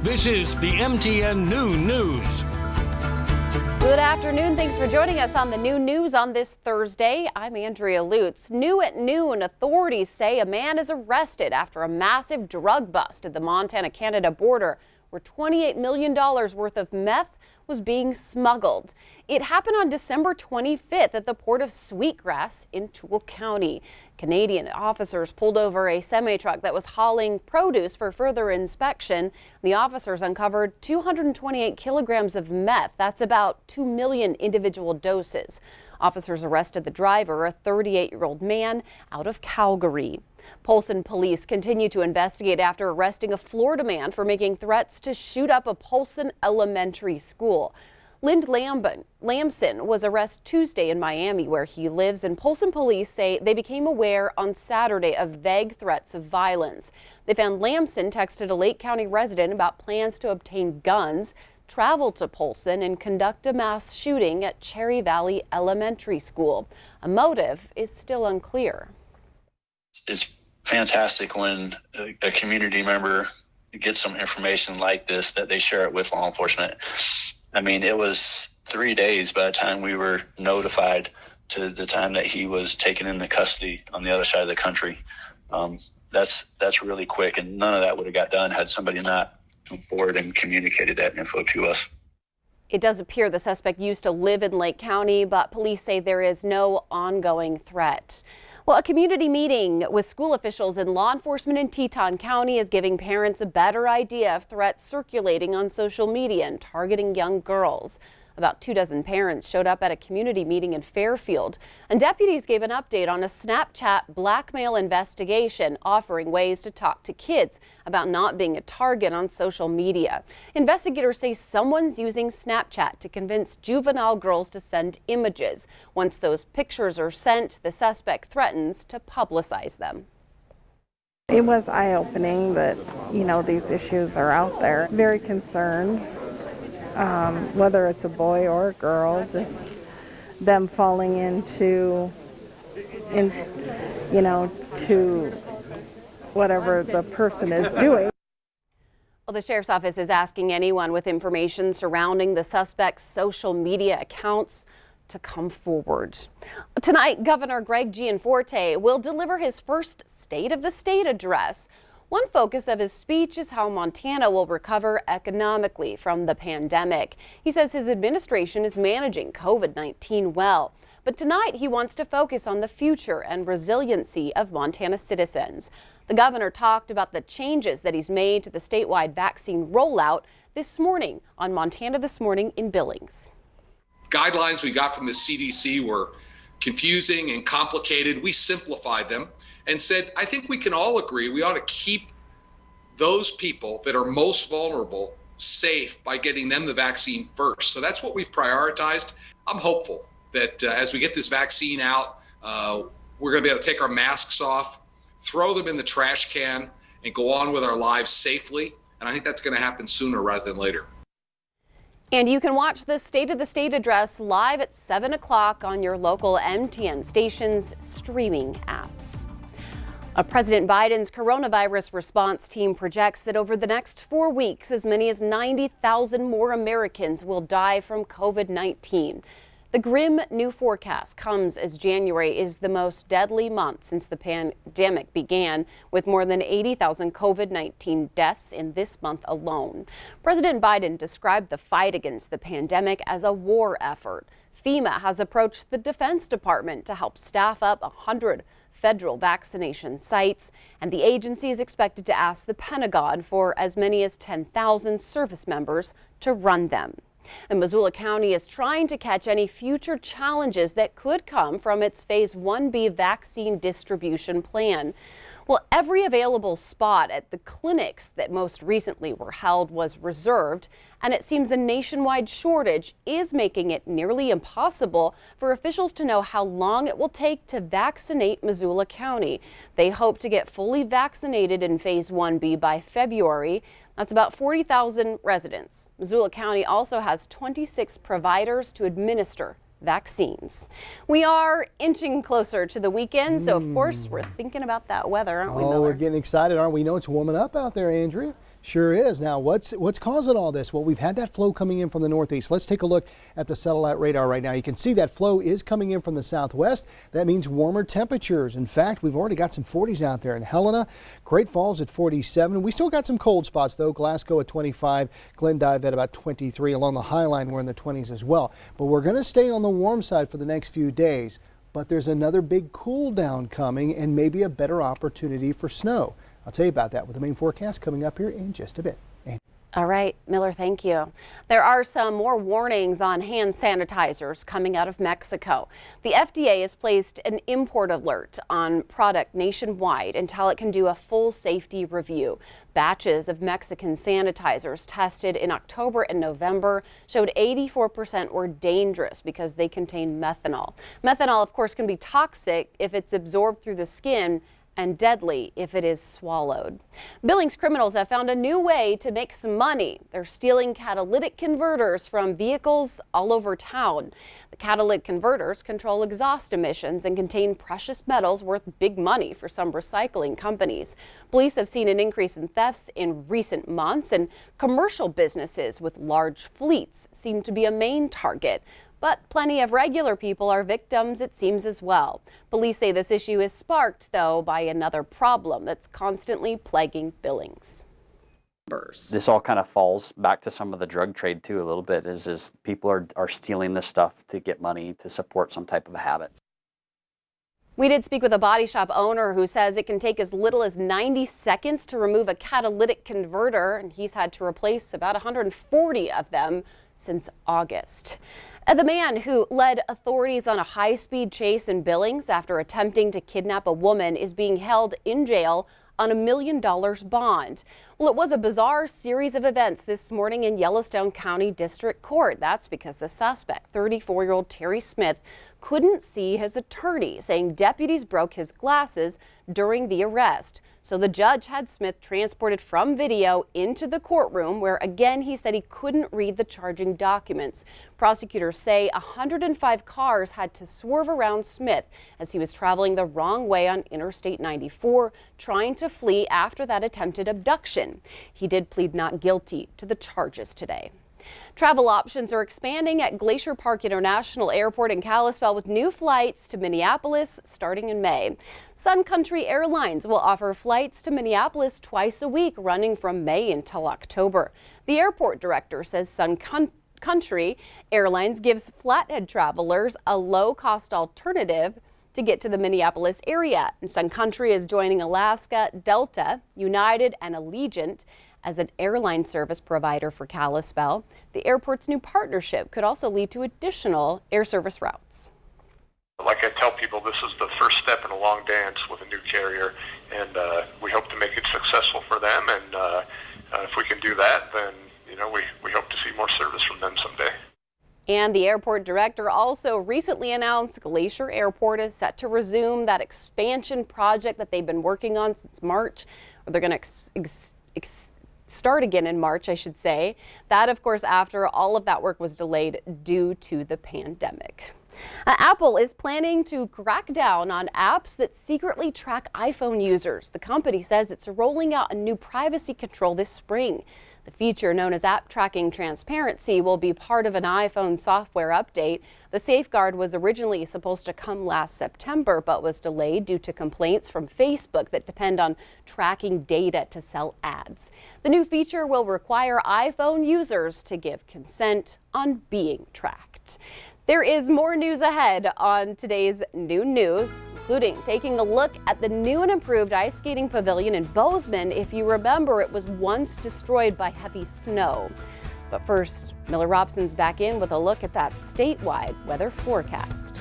This is the MTN Noon News. Good afternoon. Thanks for joining us on the Noon News on this Thursday. I'm Andrea Lutz. New at noon, authorities say a man is arrested after a massive drug bust at the Montana-Canada border, where $28 million worth of meth was being smuggled. It happened on December 25th at the port of Sweetgrass in Toole County. Canadian officers pulled over a semi-truck that was hauling produce for further inspection. The officers uncovered 228 kilograms of meth. That's about 2 million individual doses. Officers arrested the driver, a 38-year-old man out of Calgary. Polson police continue to investigate after arresting a Florida man for making threats to shoot up a Polson elementary school. Lind Lamson was arrested Tuesday in Miami, where he lives, and Polson police say they became aware on Saturday of vague threats of violence. They found Lamson texted a Lake County resident about plans to obtain guns, travel to Polson, and conduct a mass shooting at Cherry Valley Elementary School. A motive is still unclear. It's fantastic when a community member gets some information like this, that they share it with law enforcement. I mean, it was 3 days by the time we were notified to the time that he was taken into custody on the other side of the country. That's really quick, and none of that would have got done had somebody not come forward and communicated that info to us. It does appear the suspect used to live in Lake County, but police say there is no ongoing threat. Well, a community meeting with school officials and law enforcement in Teton County is giving parents a better idea of threats circulating on social media and targeting young girls. About 24 parents showed up at a community meeting in Fairfield, and deputies gave an update on a Snapchat blackmail investigation, offering ways to talk to kids about not being a target on social media. Investigators say someone's using Snapchat to convince juvenile girls to send images. Once those pictures are sent, the suspect threatens to publicize them. It was eye-opening that, these issues are out there. Very concerned. Whether it's a boy or a girl, just them falling into to whatever the person is doing. Well, the sheriff's office is asking anyone with information surrounding the suspect's social media accounts to come forward. Tonight, Governor Gianforte will deliver his first State of the State address. One focus of his speech is how Montana will recover economically from the pandemic. He says his administration is managing COVID-19 well. But tonight he wants to focus on the future and resiliency of Montana citizens. The governor talked about the changes that he's made to the statewide vaccine rollout this morning on Montana This Morning in Billings. Guidelines we got from the CDC were confusing and complicated. We simplified them and said, I think we can all agree we ought to keep those people that are most vulnerable safe by getting them the vaccine first. So that's what we've prioritized. I'm hopeful that as we get this vaccine out, we're going to be able to take our masks off, throw them in the trash can, and go on with our lives safely. And I think that's going to happen sooner rather than later. And you can watch the State of the State address live at 7 o'clock on your local MTN station's streaming apps. President Biden's coronavirus response team projects that over the next 4 weeks, as many as 90,000 more Americans will die from COVID-19. The grim new forecast comes as January is the most deadly month since the pandemic began, with more than 80,000 COVID-19 deaths in this month alone. President Biden described the fight against the pandemic as a war effort. FEMA has approached the Defense Department to help staff up 100 federal vaccination sites, and the agency is expected to ask the Pentagon for as many as 10,000 service members to run them. And Missoula County is trying to catch any future challenges that could come from its Phase 1B vaccine distribution plan. Well, every available spot at the clinics that most recently were held was reserved, and it seems a nationwide shortage is making it nearly impossible for officials to know how long it will take to vaccinate Missoula County. They hope to get fully vaccinated in Phase 1B by February. That's about 40,000 residents. Missoula County also has 26 providers to administer vaccines. We are inching closer to the weekend, so of course we're thinking about that weather, aren't we, Miller? We're getting excited, aren't we? You know it's warming up out there, Andrea. Sure is. Now, what's causing all this? Well, we've had that flow coming in from the northeast. Let's take a look at the satellite radar right now. You can see that flow is coming in from the southwest. That means warmer temperatures. In fact, we've already got some 40s out there in Helena. Great Falls at 47. We still got some cold spots, though. Glasgow at 25. Glendive at about 23. Along the High Line, we're in the 20s as well. But we're going to stay on the warm side for the next few days. But there's another big cool down coming and maybe a better opportunity for snow. I'll tell you about that with the main forecast coming up here in just a bit. All right, Miller, thank you. There are some more warnings on hand sanitizers coming out of Mexico. The FDA has placed an import alert on product nationwide until it can do a full safety review. Batches of Mexican sanitizers tested in October and November showed 84% were dangerous because they contain methanol. Methanol, of course, can be toxic if it's absorbed through the skin and deadly if it is swallowed. Billings criminals have found a new way to make some money. They're stealing catalytic converters from vehicles all over town. The catalytic converters control exhaust emissions and contain precious metals worth big money for some recycling companies. Police have seen an increase in thefts in recent months, and commercial businesses with large fleets seem to be a main target. But plenty of regular people are victims, it seems, as well. Police say this issue is sparked, though, by another problem that's constantly plaguing Billings. This all kind of falls back to some of the drug trade, too, a little bit, is people are stealing this stuff to get money to support some type of a habit. We did speak with a body shop owner who says it can take as little as 90 seconds to remove a catalytic converter, and he's had to replace about 140 of them since August. The man who led authorities on a high-speed chase in Billings after attempting to kidnap a woman is being held in jail on $1 million bond. Well, it was a bizarre series of events this morning in Yellowstone County District Court. That's because the suspect, 34-year-old Terry Smith, couldn't see his attorney, saying deputies broke his glasses during the arrest. So the judge had Smith transported from video into the courtroom, where again he said he couldn't read the charging documents. Prosecutors say 105 cars had to swerve around Smith as he was traveling the wrong way on Interstate 94, trying to flee after that attempted abduction. He did plead not guilty to the charges today. Travel options are expanding at Glacier Park International Airport in Kalispell with new flights to Minneapolis starting in May. Sun Country Airlines will offer flights to Minneapolis twice a week running from May until October. The airport director says Sun Country Airlines gives flathead travelers a low-cost alternative to get to the Minneapolis area. And Sun Country is joining Alaska, Delta, United, and Allegiant as an airline service provider for Kalispell. The airport's new partnership could also lead to additional air service routes. Like I tell people, this is the first step in a long dance with a new carrier, and we hope to make it successful for them. And if we can do that, then we hope to see more service from them someday. And the airport director also recently announced Glacier Airport is set to resume that expansion project that they've been working on since March. They're going to start again in March, I should say. That, of course, after all of that work was delayed due to the pandemic. Apple is planning to crack down on apps that secretly track iPhone users. The company says it's rolling out a new privacy control this spring. The feature, known as App Tracking Transparency, will be part of an iPhone software update. The safeguard was originally supposed to come last September, but was delayed due to complaints from Facebook that depend on tracking data to sell ads. The new feature will require iPhone users to give consent on being tracked. There is more news ahead on today's Noon News, including taking a look at the new and improved ice skating pavilion in Bozeman. If you remember, it was once destroyed by heavy snow. But first, Miller Robson's back in with a look at that statewide weather forecast.